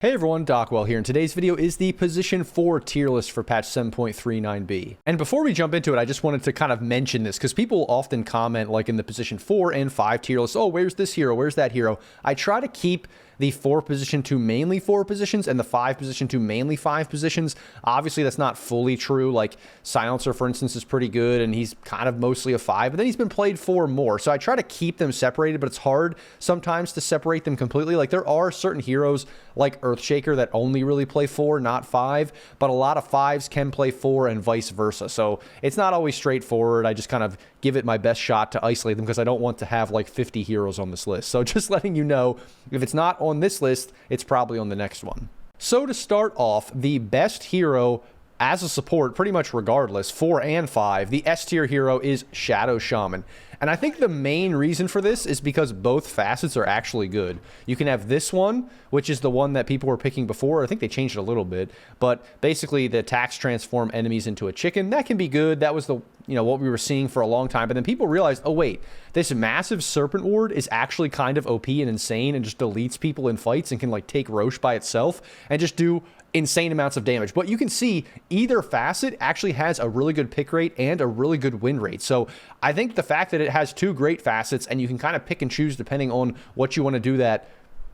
Hey everyone, Dockwell here, and today's video is the position 4 tier list for patch 7.39b. And before we jump into it, I just wanted to kind of mention this, because people often comment, like in the position 4 and 5 tier list, oh, where's this hero, where's that hero? I try to keep the 4 position to mainly 4 positions and the 5 position to mainly 5 positions. Obviously, that's not fully true. Like, Silencer, for instance, is pretty good, and he's kind of mostly a 5, but then he's been played 4 more. So I try to keep them separated, but it's hard sometimes to separate them completely. Like, there are certain heroes like Earthshaker that only really play 4, not 5, but a lot of 5s can play 4 and vice versa. So it's not always straightforward. I just kind of give it my best shot to isolate them because I don't want to have like 50 heroes on this list. So just letting you know, if it's not on this list, it's probably on the next one. So to start off, the best hero as a support, pretty much regardless, 4 and 5, the S tier hero is Shadow Shaman. And I think the main reason for this is because both facets are actually good. You can have this one, which is the one that people were picking before. I think they changed it a little bit, but basically the attacks transform enemies into a chicken. That can be good. That was the, what we were seeing for a long time. But then people realized, oh wait, this massive Serpent Ward is actually kind of OP and insane and just deletes people in fights and can like take Roche by itself and just do insane amounts of damage. But you can see either facet actually has a really good pick rate and a really good win rate. So I think the fact that it has 2 great facets and you can kind of pick and choose depending on what you want to do that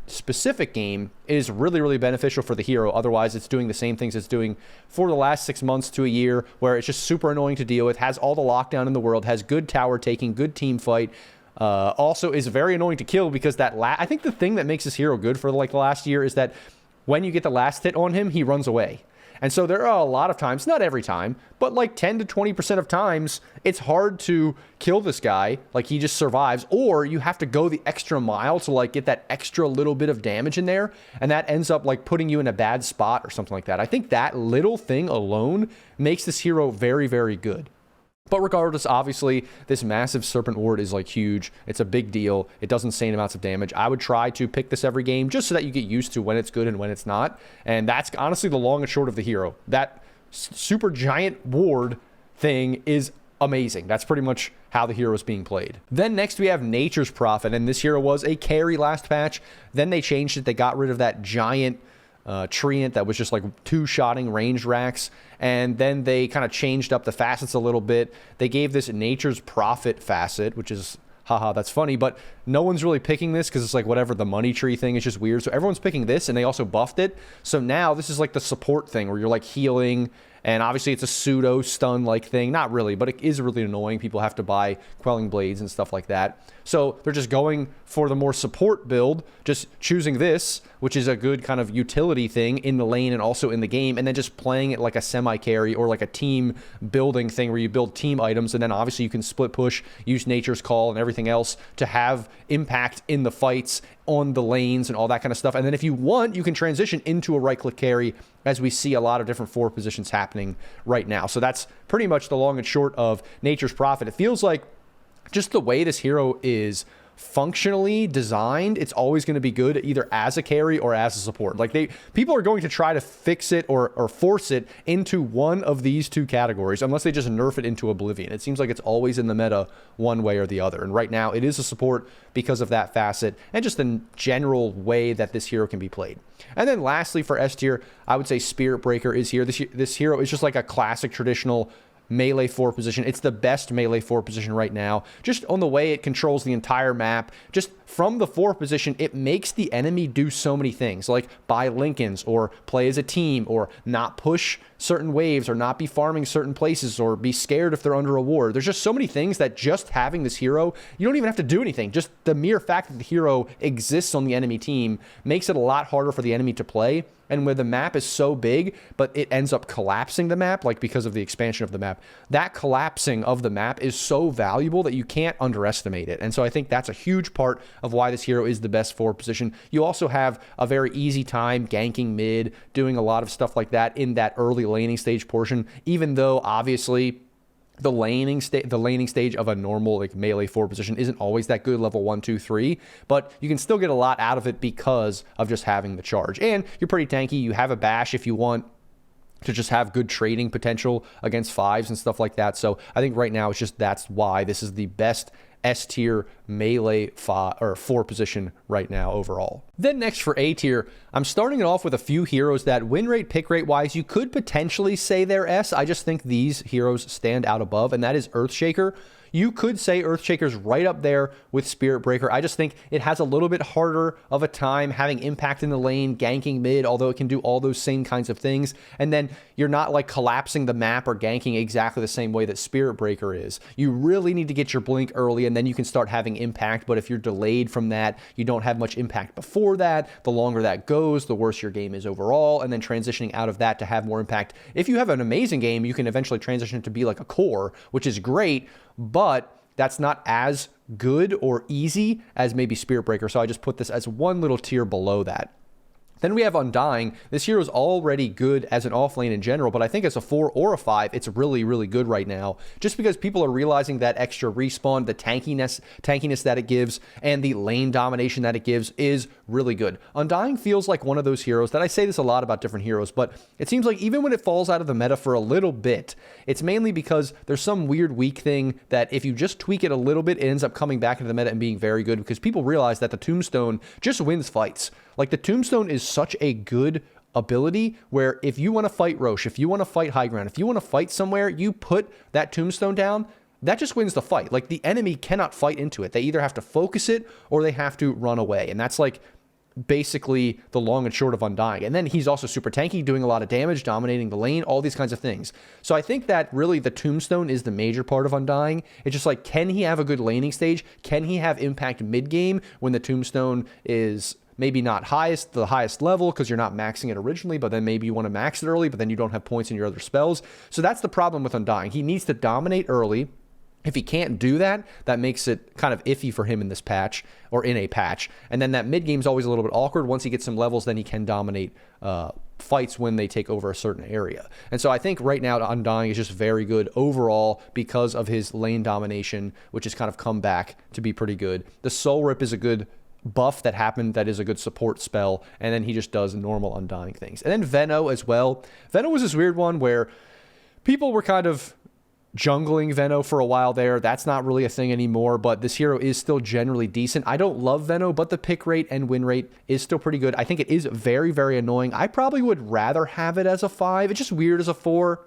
specific game is really, really beneficial for the hero. Otherwise, it's doing the same things it's doing for the last 6 months to a year, where it's just super annoying to deal with, has all the lockdown in the world, has good tower taking, good team fight. Also is very annoying to kill because I think the thing that makes this hero good for like the last year is that when you get the last hit on him, he runs away. And so there are a lot of times, not every time, but like 10 to 20% of times, it's hard to kill this guy. Like, he just survives, or you have to go the extra mile to like get that extra little bit of damage in there. And that ends up like putting you in a bad spot or something like that. I think that little thing alone makes this hero very, very good. But regardless, obviously, this massive Serpent Ward is like huge. It's a big deal. It does insane amounts of damage. I would try to pick this every game just so that you get used to when it's good and when it's not. And that's honestly the long and short of the hero. That super giant ward thing is amazing. That's pretty much how the hero is being played. Then next we have Nature's Prophet, and this hero was a carry last patch. Then they changed it. They got rid of that giant treant that was just like 2-shotting ranged racks, and then they kind of changed up the facets a little bit. They gave this Nature's Prophet facet, which is, haha, that's funny, but no one's really picking this because it's like whatever, the money tree thing is just weird. So everyone's picking this, and they also buffed it. So now this is like the support thing where you're like healing, and obviously it's a pseudo stun like thing. Not really, but it is really annoying. People have to buy quelling blades and stuff like that. So they're just going for the more support build, just choosing this, which is a good kind of utility thing in the lane and also in the game, and then just playing it like a semi-carry or like a team building thing where you build team items, and then obviously you can split push, use Nature's Call and everything else to have impact in the fights on the lanes and all that kind of stuff. And then if you want, you can transition into a right-click carry, as we see a lot of different 4 positions happening right now. So that's pretty much the long and short of Nature's Prophet. It feels like just the way this hero is functionally designed, it's always going to be good either as a carry or as a support. Like, people are going to try to fix it or force it into one of these 2 categories unless they just nerf it into oblivion. It seems like it's always in the meta one way or the other, and right now it is a support because of that facet and just the general way that this hero can be played. And then lastly, for S tier, I would say Spirit Breaker is here. This hero is just like a classic traditional melee 4 position. It's the best melee 4 position right now, just on the way it controls the entire map. Just from the 4 position, it makes the enemy do so many things, like buy Lincolns or play as a team or not push certain waves or not be farming certain places or be scared if they're under a ward. There's just so many things that just having this hero, you don't even have to do anything. Just the mere fact that the hero exists on the enemy team makes it a lot harder for the enemy to play. And where the map is so big, but it ends up collapsing the map, like because of the expansion of the map, that collapsing of the map is so valuable that you can't underestimate it. And so I think that's a huge part of why this hero is the best 4 position. You also have a very easy time ganking mid, doing a lot of stuff like that in that early laning stage portion, even though obviously the laning stage of a normal like melee 4 position isn't always that good, level 1, 2, 3, but you can still get a lot out of it because of just having the charge. And you're pretty tanky. You have a bash if you want to just have good trading potential against 5s and stuff like that. So I think right now it's just that's why this is the best S tier melee 4 position right now overall. Then next for A tier, I'm starting it off with a few heroes that win rate, pick rate wise, you could potentially say they're S. I just think these heroes stand out above, and that is Earthshaker. You could say Earthshaker's right up there with Spirit Breaker. I just think it has a little bit harder of a time having impact in the lane, ganking mid, although it can do all those same kinds of things. And then you're not like collapsing the map or ganking exactly the same way that Spirit Breaker is. You really need to get your blink early, and then you can start having impact. But if you're delayed from that, you don't have much impact before that. The longer that goes, the worse your game is overall. And then transitioning out of that to have more impact. If you have an amazing game, you can eventually transition to be like a core, which is great, but that's not as good or easy as maybe Spirit Breaker. So I just put this as one little tier below that. Then we have Undying. This hero is already good as an offlane in general, but I think as a 4 or a 5, it's really, really good right now, just because people are realizing that extra respawn, the tankiness that it gives, and the lane domination that it gives is really good. Undying feels like one of those heroes that I say this a lot about different heroes, but it seems like even when it falls out of the meta for a little bit, it's mainly because there's some weird weak thing that if you just tweak it a little bit, it ends up coming back into the meta and being very good, because people realize that the Tombstone just wins fights. Like, the Tombstone is such a good ability where if you want to fight Roche, if you want to fight high ground, if you want to fight somewhere, you put that Tombstone down, that just wins the fight. Like, the enemy cannot fight into it. They either have to focus it or they have to run away. And that's like basically the long and short of Undying. And then he's also super tanky, doing a lot of damage, dominating the lane, all these kinds of things. So I think that really the Tombstone is the major part of Undying. It's just like, can he have a good laning stage? Can he have impact mid-game when the Tombstone is maybe not the highest level because you're not maxing it originally, but then maybe you want to max it early, but then you don't have points in your other spells. So that's the problem with Undying. He needs to dominate early. If he can't do that, that makes it kind of iffy for him in this patch, or in a patch. And then that mid game is always a little bit awkward. Once he gets some levels, then he can dominate fights when they take over a certain area. And so I think right now Undying is just very good overall because of his lane domination, which has kind of come back to be pretty good. The Soul Rip is a good buff that happened that is a good support spell, and then he just does normal Undying things. And then Veno as well. Veno was this weird one where people were kind of jungling Veno for a while there. That's not really a thing anymore, but this hero is still generally decent. I don't love Veno, but the pick rate and win rate is still pretty good. I think it is very, very annoying. I probably would rather have it as a 5. It's just weird as a 4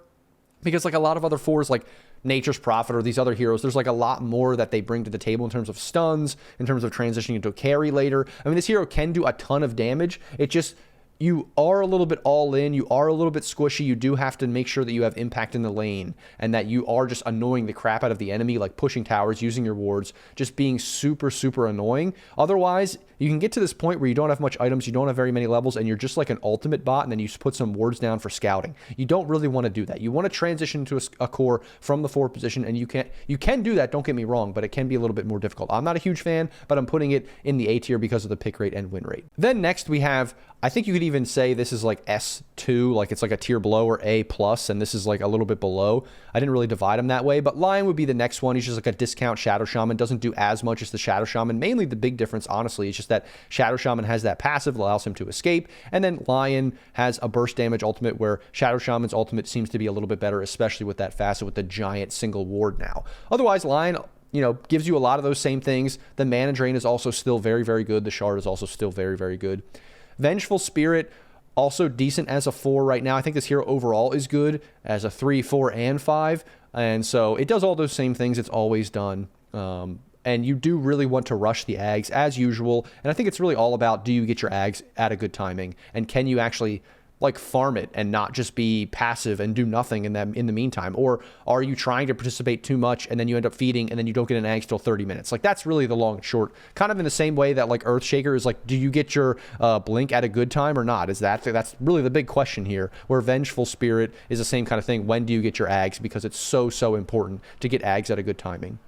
because like a lot of other 4s, like Nature's Prophet or these other heroes, there's like a lot more that they bring to the table in terms of stuns, in terms of transitioning into a carry later. I mean, this hero can do a ton of damage. It just, you are a little bit all in, you are a little bit squishy, you do have to make sure that you have impact in the lane and that you are just annoying the crap out of the enemy, like pushing towers, using your wards, just being super, super annoying. Otherwise, you can get to this point where you don't have much items, you don't have very many levels, and you're just like an ultimate bot, and then you just put some wards down for scouting. You don't really want to do that. You want to transition to a core from the 4 position, and you can do that, don't get me wrong, but it can be a little bit more difficult. I'm not a huge fan, but I'm putting it in the A tier because of the pick rate and win rate. Then next we have, I think you could even say this is like S2, like it's like a tier below, or A+, and this is like a little bit below. I didn't really divide them that way, but Lion would be the next one. He's just like a discount Shadow Shaman, doesn't do as much as the Shadow Shaman. Mainly the big difference, honestly, is just that Shadow Shaman has that passive that allows him to escape, and then Lion has a burst damage ultimate where Shadow Shaman's ultimate seems to be a little bit better, especially with that facet with the giant single ward now. Otherwise, Lion, you know, gives you a lot of those same things. The mana drain is also still very, very good. The shard is also still very, very good. Vengeful Spirit, also decent as a 4 right now. I think this hero overall is good as a 3, 4, and 5. And so it does all those same things it's always done. And you do really want to rush the Ags as usual. And I think it's really all about, do you get your Ags at a good timing? And can you actually like farm it and not just be passive and do nothing in the meantime? Or are you trying to participate too much and then you end up feeding and then you don't get an Ags till 30 minutes? Like, that's really the long and short, kind of in the same way that like Earthshaker is like, do you get your blink at a good time or not? That's really the big question here, where Vengeful Spirit is the same kind of thing. When do you get your Ags? Because it's so important to get Ags at a good timing.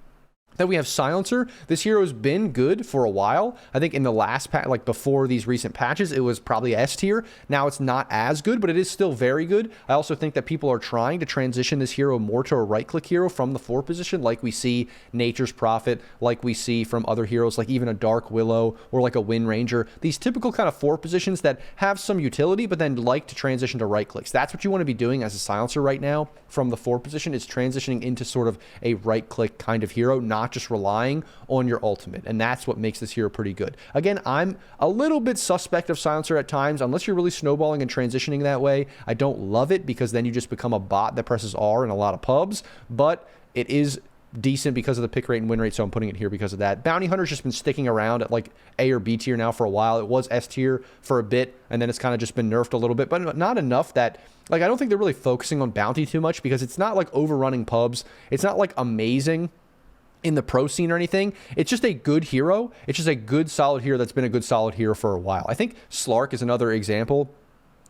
Then we have Silencer. This hero has been good for a while. I think in the last patch, like before these recent patches, it was probably S tier. Now it's not as good, but it is still very good. I also think that people are trying to transition this hero more to a right-click hero from the 4 position, like we see Nature's Prophet, like we see from other heroes, like even a Dark Willow or like a Wind Ranger. These typical kind of 4 positions that have some utility, but then like to transition to right-clicks. That's what you want to be doing as a Silencer right now from the 4 position, is transitioning into sort of a right-click kind of hero, not not just relying on your ultimate. And that's what makes this hero pretty good. Again, I'm a little bit suspect of Silencer at times, unless you're really snowballing and transitioning that way. I don't love it because then you just become a bot that presses R in a lot of pubs, but it is decent because of the pick rate and win rate, so I'm putting it here because of that. Bounty Hunter's just been sticking around at like A or B tier now for a while. It was S tier for a bit, and then it's kind of just been nerfed a little bit, but not enough that, like, I don't think they're really focusing on Bounty too much because it's not like overrunning pubs. It's not like amazing in the pro scene or anything. It's just a good hero. It's just a good solid hero that's been a good solid hero for a while. I think Slark is another example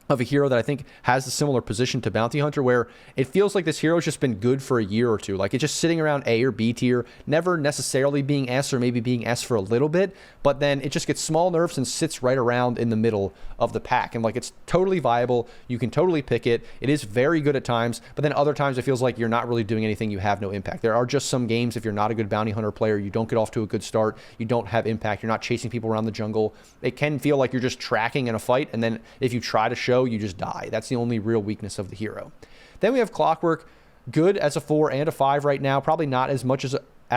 of a hero that I think has a similar position to Bounty Hunter, where it feels like this hero has just been good for a year or two. Like, it's just sitting around A or B tier, never necessarily being S or maybe being S for a little bit, but then it just gets small nerfs and sits right around in the middle of the pack. And like, it's totally viable. You can totally pick it. It is very good at times, but then other times it feels like you're not really doing anything. You have no impact. There are just some games, if you're not a good Bounty Hunter player, you don't get off to a good start, you don't have impact, you're not chasing people around the jungle. It can feel like you're just tracking in a fight, and then if you try to show, you just die. That's the only real weakness of the hero. Then we have Clockwork, good as a 4 and a 5 right now, probably not as much as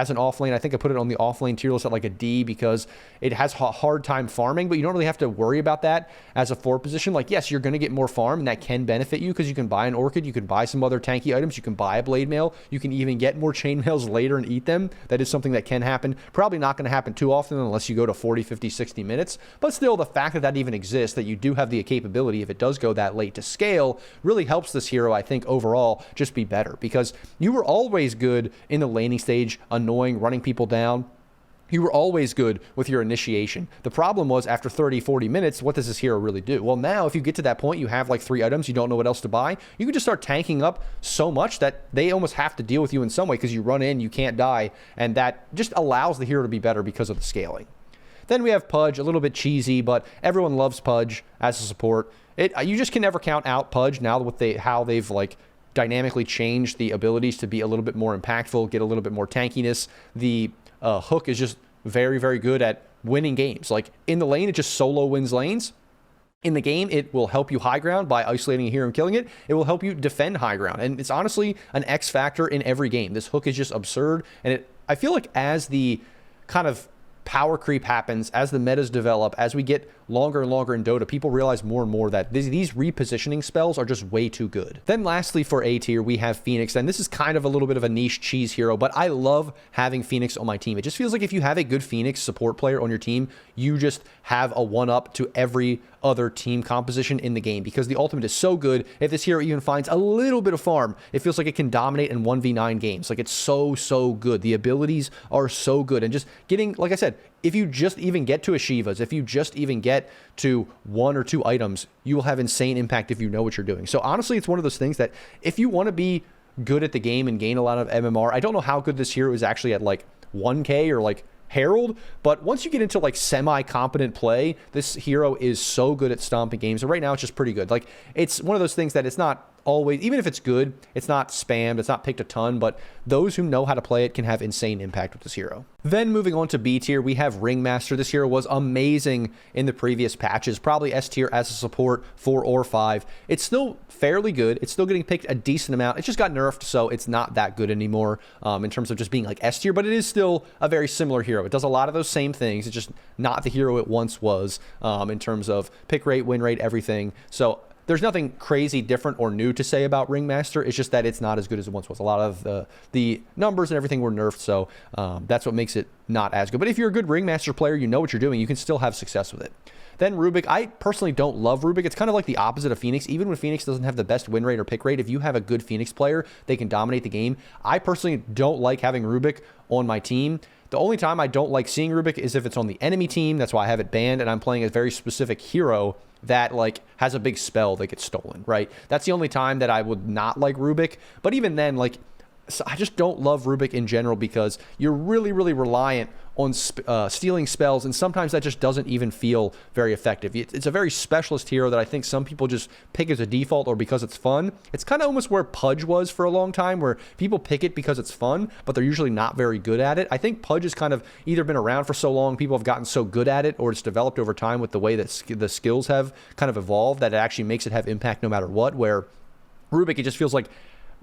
an offlane. I think I put it on the offlane tier list at like a D because it has a hard time farming, but you don't really have to worry about that as a 4 position. Like, yes, you're going to get more farm, and that can benefit you because you can buy an Orchid, you can buy some other tanky items, you can buy a Blade Mail, you can even get more Chainmails later and eat them. That is something that can happen. Probably not going to happen too often unless you go to 40, 50, 60 minutes, but still, the fact that that even exists, that you do have the capability, if it does go that late, to scale, really helps this hero, I think, overall just be better, because you were always good in the laning stage, annoying, running people down. You were always good with your initiation. The problem was, after 30, 40 minutes, what does this hero really do? Well, now, if you get to that point, you have like 3 items, you don't know what else to buy, you can just start tanking up so much that they almost have to deal with you in some way because you run in, you can't die, and that just allows the hero to be better because of the scaling. Then we have Pudge, a little bit cheesy, but everyone loves Pudge as a support. You just can never count out Pudge now with how they've like dynamically changed the abilities to be a little bit more impactful, get a little bit more tankiness. The hook is just very, very good at winning games. Like, in the lane, it just solo wins lanes. In the game, it will help you high ground by isolating a hero and killing it. It will help you defend high ground. And it's honestly an X factor in every game. This hook is just absurd. And I feel like as the kind of power creep happens, as the metas develop, as we get longer and longer in Dota, people realize more and more that these repositioning spells are just way too good. Then lastly, for A tier, we have Phoenix, and this is kind of a little bit of a niche cheese hero, but I love having Phoenix on my team. It just feels like if you have a good Phoenix support player on your team, you just have a one-up to every other team composition in the game, because the ultimate is so good. If this hero even finds a little bit of farm, it feels like it can dominate in 1v9 games. Like, it's so good. The abilities are so good, and just getting, like I said, if you just even get to a Shiva's, if you just even get to 1 or 2 items, you will have insane impact if you know what you're doing. So honestly, it's one of those things that if you want to be good at the game and gain a lot of MMR, I don't know how good this hero is actually at like 1K or like Herald, but once you get into like semi-competent play, this hero is so good at stomping games. And right now, it's just pretty good. Like, it's one of those things that it's not always, even if it's good, it's not spammed, it's not picked a ton, but those who know how to play it can have insane impact with this hero. Then moving on to B tier, we have Ringmaster. This hero was amazing in the previous patches, probably S tier as a support 4 or 5. It's still fairly good. It's still getting picked a decent amount. It just got nerfed, so it's not that good anymore in terms of just being like S tier, but it is still a very similar hero. It does a lot of those same things. It's just not the hero it once was in terms of pick rate, win rate, everything. So there's nothing crazy different or new to say about Ringmaster. It's just that it's not as good as it once was. A lot of the numbers and everything were nerfed, so that's what makes it not as good. But if you're a good Ringmaster player, you know what you're doing, you can still have success with it. Then Rubik. I personally don't love Rubik. It's kind of like the opposite of Phoenix. Even when Phoenix doesn't have the best win rate or pick rate, if you have a good Phoenix player, they can dominate the game. I personally don't like having Rubik on my team. The only time I don't like seeing Rubik is if it's on the enemy team. That's why I have it banned, and I'm playing a very specific hero that like has a big spell that gets stolen, right? That's the only time that I would not like Rubik. But even then, like, so I just don't love Rubik in general because you're really, really reliant on stealing spells, and sometimes that just doesn't even feel very effective. It's a very specialist hero that I think some people just pick as a default or because it's fun. It's kind of almost where Pudge was for a long time, where people pick it because it's fun, but they're usually not very good at it. I think Pudge has kind of either been around for so long, people have gotten so good at it, or it's developed over time with the way that the skills have kind of evolved that it actually makes it have impact no matter what, where Rubik, it just feels like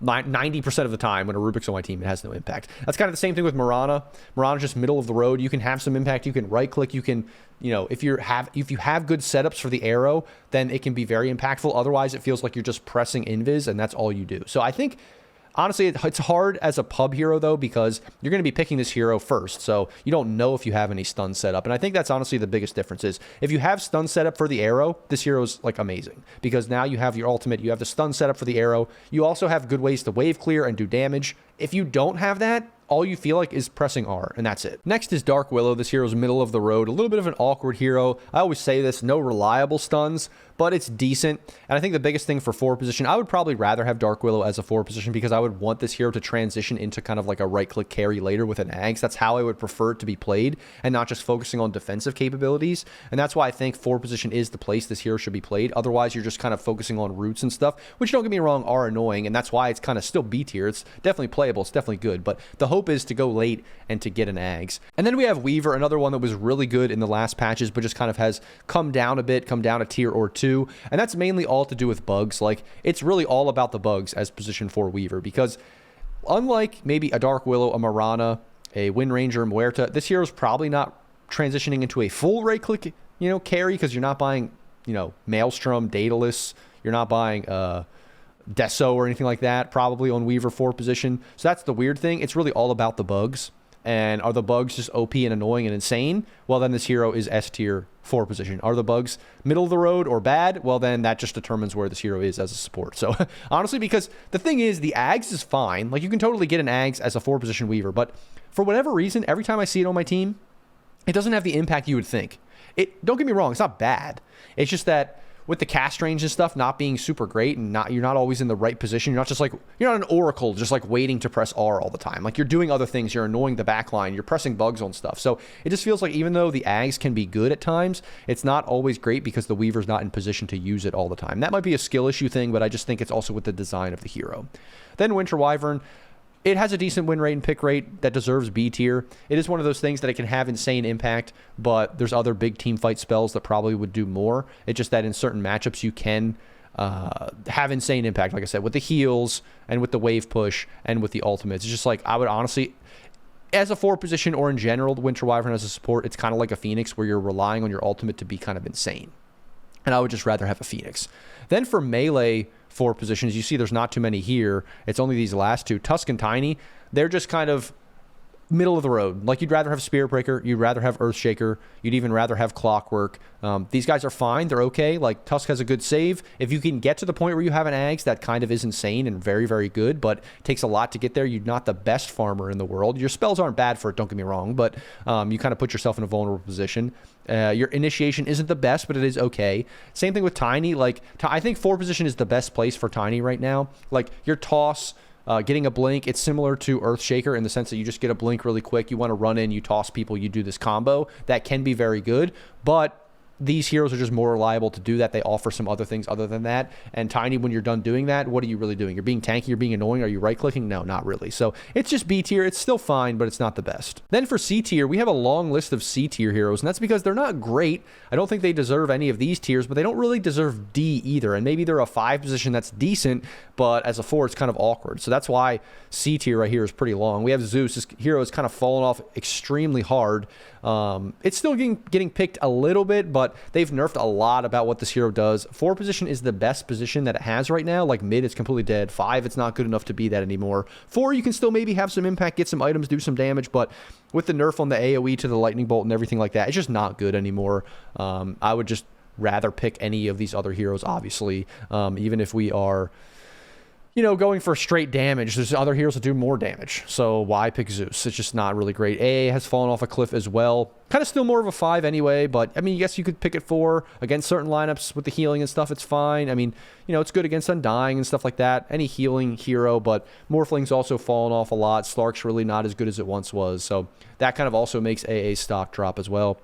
90% of the time when a Rubik's on my team, it has no impact. That's kind of the same thing with Marana. Marana's just middle of the road. You can have some impact. You can right click. You can, if you have good setups for the arrow, then it can be very impactful. Otherwise, it feels like you're just pressing invis and that's all you do. So I think, honestly, it's hard as a pub hero, though, because you're going to be picking this hero first, so you don't know if you have any stun set up. And I think that's honestly the biggest difference is if you have stun set up for the arrow, this hero is like amazing because now you have your ultimate, you have the stun set up for the arrow. You also have good ways to wave clear and do damage. If you don't have that, all you feel like is pressing R, and that's it. Next is Dark Willow. This hero's middle of the road, a little bit of an awkward hero. I always say this, no reliable stuns, but it's decent. And I think the biggest thing for 4 position, I would probably rather have Dark Willow as a 4 position because I would want this hero to transition into kind of like a right-click carry later with an Ags. That's how I would prefer it to be played and not just focusing on defensive capabilities. And that's why I think 4 position is the place this hero should be played. Otherwise, you're just kind of focusing on roots and stuff, which, don't get me wrong, are annoying. And that's why it's kind of still B tier. It's definitely playable. It's definitely good. But the hope is to go late and to get an Ags. And then we have Weaver, another one that was really good in the last patches, but just kind of has come down a bit, come down a tier or 2. And that's mainly all to do with bugs. Like, it's really all about the bugs as position 4 Weaver, because unlike maybe a Dark Willow, a Marana, a Wind Ranger, Muerta, this hero is probably not transitioning into a full right click, carry, because you're not buying, Maelstrom, Daedalus, you're not buying, Deso or anything like that, probably on Weaver 4 position. So that's the weird thing. It's really all about the bugs. And are the bugs just OP and annoying and insane? Well, then this hero is S tier 4 position. Are the bugs middle of the road or bad? Well, then that just determines where this hero is as a support. So honestly, because the thing is, the Ags is fine. Like, you can totally get an Ags as a 4 position Weaver, but for whatever reason, every time I see it on my team, it doesn't have the impact you would think. Don't get me wrong, it's not bad. It's just that with the cast range and stuff not being super great and you're not always in the right position. You're not an oracle just like waiting to press R all the time. Like, you're doing other things. You're annoying the backline. You're pressing bugs on stuff. So it just feels like even though the Ags can be good at times, it's not always great because the Weaver's not in position to use it all the time. That might be a skill issue thing, but I just think it's also with the design of the hero. Then Winter Wyvern. It has a decent win rate and pick rate that deserves B tier. It is one of those things that it can have insane impact, but there's other big team fight spells that probably would do more. It's just that in certain matchups you can have insane impact, like I said, with the heals and with the wave push and with the ultimates. It's just like, I would honestly, as a 4 position or in general, the Winter Wyvern as a support, it's kind of like a Phoenix where you're relying on your ultimate to be kind of insane. And I would just rather have a Phoenix. Then for melee 4 positions, you see there's not too many here. It's only these last 2. Tusk and Tiny, they're just kind of middle of the road. Like, you'd rather have Spirit Breaker, you'd rather have Earthshaker, you'd even rather have Clockwork. These guys are fine, they're okay. Like, Tusk has a good save. If you can get to the point where you have an Ags, that kind of is insane and very, very good, but it takes a lot to get there. You're not the best farmer in the world. Your spells aren't bad for it, don't get me wrong, but you kind of put yourself in a vulnerable position. Your initiation isn't the best, but it is okay. Same thing with Tiny. Like, I think 4 position is the best place for Tiny right now. Like, your toss, getting a blink, it's similar to Earthshaker in the sense that you just get a blink really quick. You want to run in, you toss people, you do this combo. That can be very good, but these heroes are just more reliable to do that. They offer some other things other than that. And Tiny, when you're done doing that, what are you really doing? You're being tanky, you're being annoying. Are you right-clicking? No, not really. So it's just B tier. It's still fine, but it's not the best. Then for C tier, we have a long list of C tier heroes, and that's because they're not great. I don't think they deserve any of these tiers, but they don't really deserve D either. And maybe they're a 5 position that's decent, but as a 4, it's kind of awkward. So that's why C tier right here is pretty long. We have Zeus. This hero has kind of fallen off extremely hard. It's still getting picked a little bit, but they've nerfed a lot about what this hero does. 4 position is the best position that it has right now. Like, mid, it's completely dead. 5, it's not good enough to be that anymore. 4, you can still maybe have some impact, get some items, do some damage, but with the nerf on the AoE to the lightning bolt and everything like that, it's just not good anymore. I would just rather pick any of these other heroes, obviously, even if we are, going for straight damage. There's other heroes that do more damage. So why pick Zeus? It's just not really great. AA has fallen off a cliff as well. Kind of still more of a 5 anyway, but I mean, yes, you could pick it 4 against certain lineups with the healing and stuff. It's fine. I mean, it's good against Undying and stuff like that. Any healing hero, but Morphling's also fallen off a lot. Slark's really not as good as it once was. So that kind of also makes AA stock drop as well.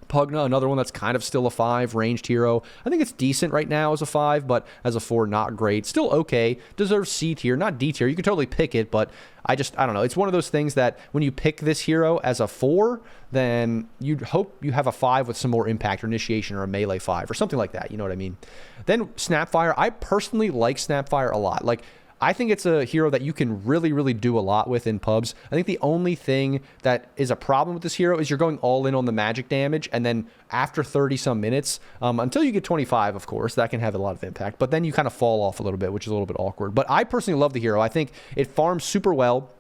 Pugna, another one that's kind of still a 5, ranged hero. I think it's decent right now as a 5, but as a 4, not great. Still okay. Deserves C tier, not D tier. You could totally pick it, but I don't know. It's one of those things that when you pick this hero as a 4, then you'd hope you have a 5 with some more impact or initiation or a melee 5 or something like that. You know what I mean? Then Snapfire. I personally like Snapfire a lot. Like, I think it's a hero that you can really, really do a lot with in pubs. I think the only thing that is a problem with this hero is you're going all in on the magic damage, and then after 30-some minutes, until you get 25, of course, that can have a lot of impact, but then you kind of fall off a little bit, which is a little bit awkward. But I personally love the hero. I think it farms super well,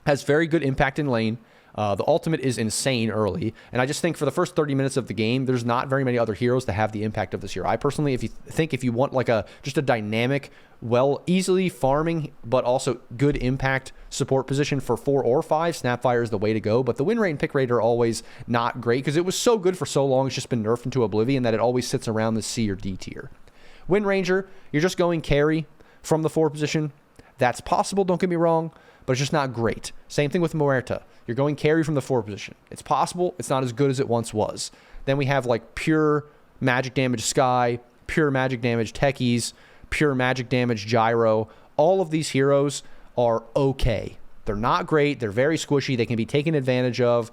has very good impact in lane. The ultimate is insane early, and I just think for the first 30 minutes of the game, there's not very many other heroes to have the impact of this hero. I personally, if you want like just a dynamic, easily farming, but also good impact support position for 4 or 5, Snapfire is the way to go. But the win rate and pick rate are always not great because it was so good for so long. It's just been nerfed into oblivion that it always sits around the C or D tier. Wind Ranger, you're just going carry from the 4 position. That's possible, don't get me wrong, but it's just not great. Same thing with Muerta. You're going carry from the 4 position. It's possible. It's not as good as it once was. Then we have like pure magic damage Sky, pure magic damage Techies, pure magic damage Gyro. All of these heroes are okay. They're not great. They're very squishy. They can be taken advantage of.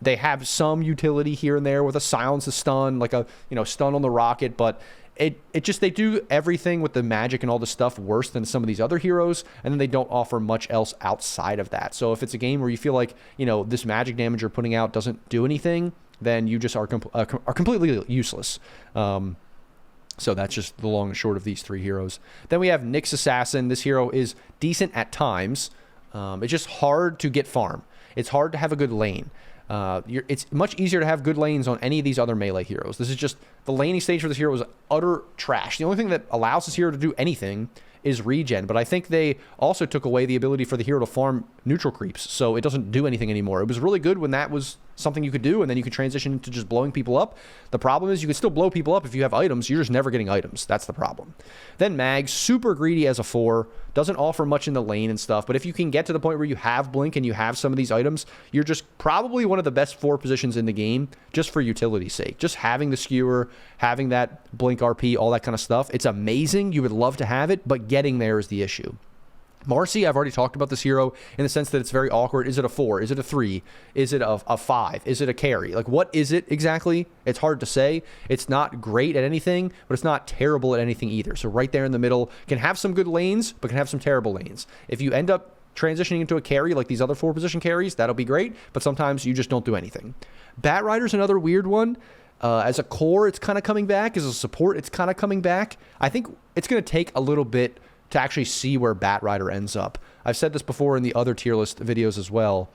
They have some utility here and there with a silence, a stun, like a stun on the rocket, but it just, they do everything with the magic and all the stuff worse than some of these other heroes, and then they don't offer much else outside of that. So if it's a game where you feel like, this magic damage you're putting out doesn't do anything, then you just are completely useless. So that's just the long and short of these 3 heroes. Then we have Nyx Assassin. This hero is decent at times. It's just hard to get farm. It's hard to have a good lane. It's much easier to have good lanes on any of these other melee heroes. This is just, the laning stage for this hero is utter trash. The only thing that allows this hero to do anything is regen, but I think they also took away the ability for the hero to farm neutral creeps, so it doesn't do anything anymore. It was really good when that was something you could do, and then you could transition into just blowing people up. The problem is you can still blow people up if you have items. You're just never getting items. That's the problem. Then Mag, super greedy as a 4, doesn't offer much in the lane and stuff, but if you can get to the point where you have Blink and you have some of these items, you're just probably one of the best 4 positions in the game just for utility's sake. Just having the skewer, having that Blink RP, all that kind of stuff, it's amazing. You would love to have it, but getting there is the issue. Marcy, I've already talked about this hero in the sense that it's very awkward. Is it a 4? Is it a 3? Is it a 5? Is it a carry? Like, what is it exactly? It's hard to say. It's not great at anything, but it's not terrible at anything either. So right there in the middle, can have some good lanes, but can have some terrible lanes. If you end up transitioning into a carry like these other 4 position carries, that'll be great, but sometimes you just don't do anything. Bat Rider's another weird one. As a core, it's kind of coming back. As a support, it's kind of coming back. I think it's going to take a little bit to actually see where Bat Rider ends up. I've said this before in the other tier list videos as well.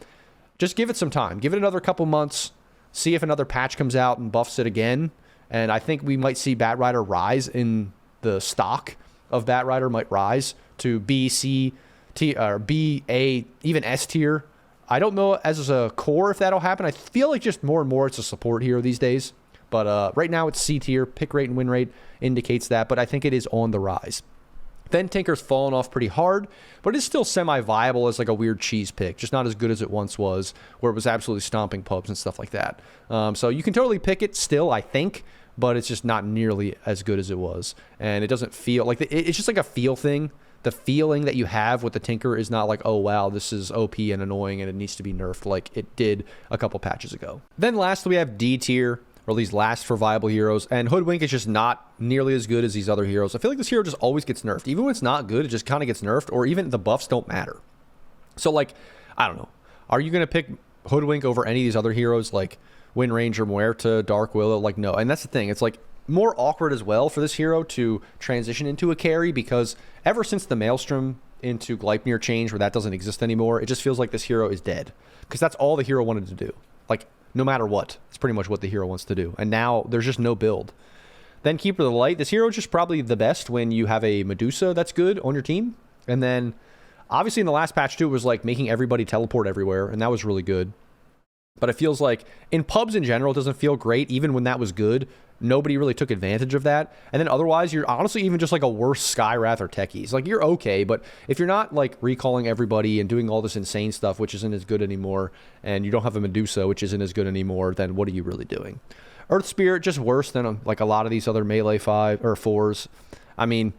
Just give it some time. Give it another couple months. See if another patch comes out and buffs it again. And I think we might see Bat Rider rise in the stock of Bat Rider might rise to B, C, T, or B, A, even S tier. I don't know as a core if that'll happen. I feel like just more and more it's a support hero these days. But right now it's C tier. Pick rate and win rate indicates that, but I think it is on the rise. Then Tinker's fallen off pretty hard, but it's still semi-viable as like a weird cheese pick, just not as good as it once was, where it was absolutely stomping pubs and stuff like that. So you can totally pick it still, I think, but it's just not nearly as good as it was. And it doesn't feel like, it's just like a feel thing. The feeling that you have with the Tinker is not like, oh wow, this is OP and annoying and it needs to be nerfed like it did a couple patches ago. Then lastly, we have D tier, or at least last for viable heroes, and Hoodwink is just not nearly as good as these other heroes. I feel like this hero just always gets nerfed. Even when it's not good, it just kind of gets nerfed, or even the buffs don't matter. So like, I don't know. Are you going to pick Hoodwink over any of these other heroes like Wind Ranger, Muerta, Dark Willow? Like, no. And that's the thing. It's like more awkward as well for this hero to transition into a carry, because ever since the Maelstrom into Gleipnir change, where that doesn't exist anymore, it just feels like this hero is dead, because that's all the hero wanted to do. Like, no matter what, it's pretty much what the hero wants to do. And now there's just no build. Then Keeper of the Light. This hero is just probably the best when you have a Medusa that's good on your team. And then obviously in the last patch too, it was like making everybody teleport everywhere, and that was really good. But it feels like in pubs in general, it doesn't feel great. Even when that was good, nobody really took advantage of that. And then otherwise, you're honestly even just like a worse Skywrath or Techies. Like, you're okay, but if you're not like recalling everybody and doing all this insane stuff, which isn't as good anymore, and you don't have a Medusa, which isn't as good anymore, then what are you really doing? Earth Spirit, just worse than like a lot of these other melee 5 or 4s. I mean,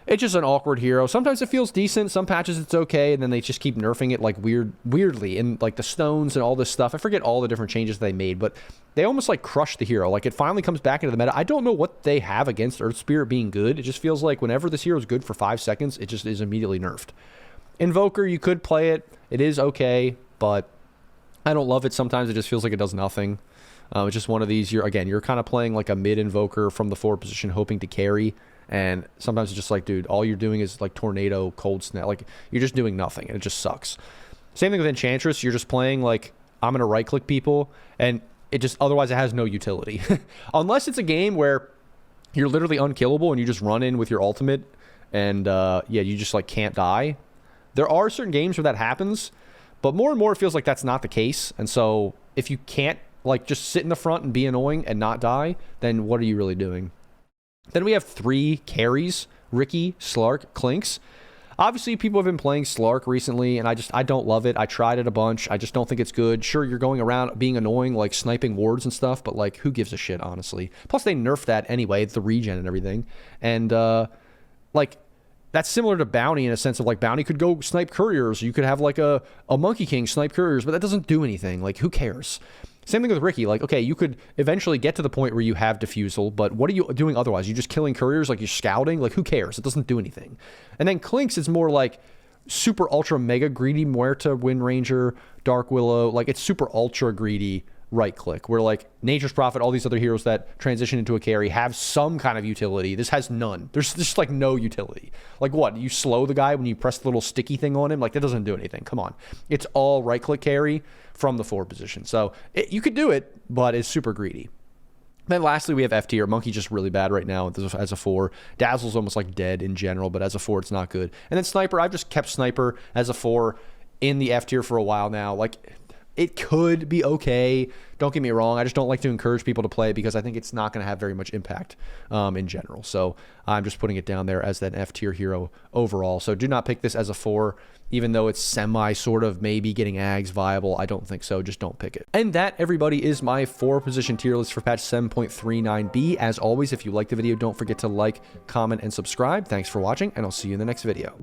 It's just an awkward hero. Sometimes it feels decent. Some patches it's okay, and then they just keep nerfing it like weirdly, and like the stones and all this stuff. I forget all the different changes they made, but they almost like crush the hero. Like it finally comes back into the meta. I don't know what they have against Earth Spirit being good. It just feels like whenever this hero is good for 5 seconds, it just is immediately nerfed. Invoker, you could play it. It is okay, but I don't love it. Sometimes it just feels like it does nothing. It's just one of these. You're kind of playing like a mid invoker from the forward position, hoping to carry. And sometimes it's just like, dude, all you're doing is like tornado, cold snap. Like you're just doing nothing, and it just sucks. Same thing with Enchantress. You're just playing like I'm gonna right click people, and it just otherwise it has no utility, unless it's a game where you're literally unkillable and you just run in with your ultimate, and yeah, you just like can't die. There are certain games where that happens, but more and more it feels like that's not the case. And so if you can't like just sit in the front and be annoying and not die, then what are you really doing? Then we have 3 carries, Ricky, Slark, Clinks. Obviously, people have been playing Slark recently, and I don't love it. I tried it a bunch. I just don't think it's good. Sure, you're going around being annoying, like sniping wards and stuff, but like, who gives a shit, honestly? Plus, they nerfed that anyway, the regen and everything. And like, that's similar to Bounty in a sense of like, Bounty could go snipe couriers. You could have like a Monkey King snipe couriers, but that doesn't do anything. Like, who cares? Same thing with Ricky. Like, okay, you could eventually get to the point where you have Diffusal, but what are you doing otherwise? You're just killing couriers, like you're scouting? Like, who cares? It doesn't do anything. And then Clinks is more like super ultra mega greedy Muerta, Wind Ranger, Dark Willow. Like, it's super ultra greedy right click, where like Nature's Prophet, all these other heroes that transition into a carry have some kind of utility. This has none. There's just like no utility. Like, what? You slow the guy when you press the little sticky thing on him? Like, that doesn't do anything. Come on. It's all right click carry from the forward position. So you could do it, but it's super greedy. Then lastly, we have F tier. Monkey just really bad right now as a 4. Dazzle's almost like dead in general, but as a 4, it's not good. And then Sniper, I've just kept Sniper as a 4 in the F tier for a while now. Like, it could be okay. Don't get me wrong. I just don't like to encourage people to play it because I think it's not going to have very much impact in general. So I'm just putting it down there as that F tier hero overall. So do not pick this as a 4, even though it's semi sort of maybe getting ags viable. I don't think so. Just don't pick it. And that, everybody, is my 4-position tier list for patch 7.39b. As always, if you liked the video, don't forget to like, comment, and subscribe. Thanks for watching, and I'll see you in the next video.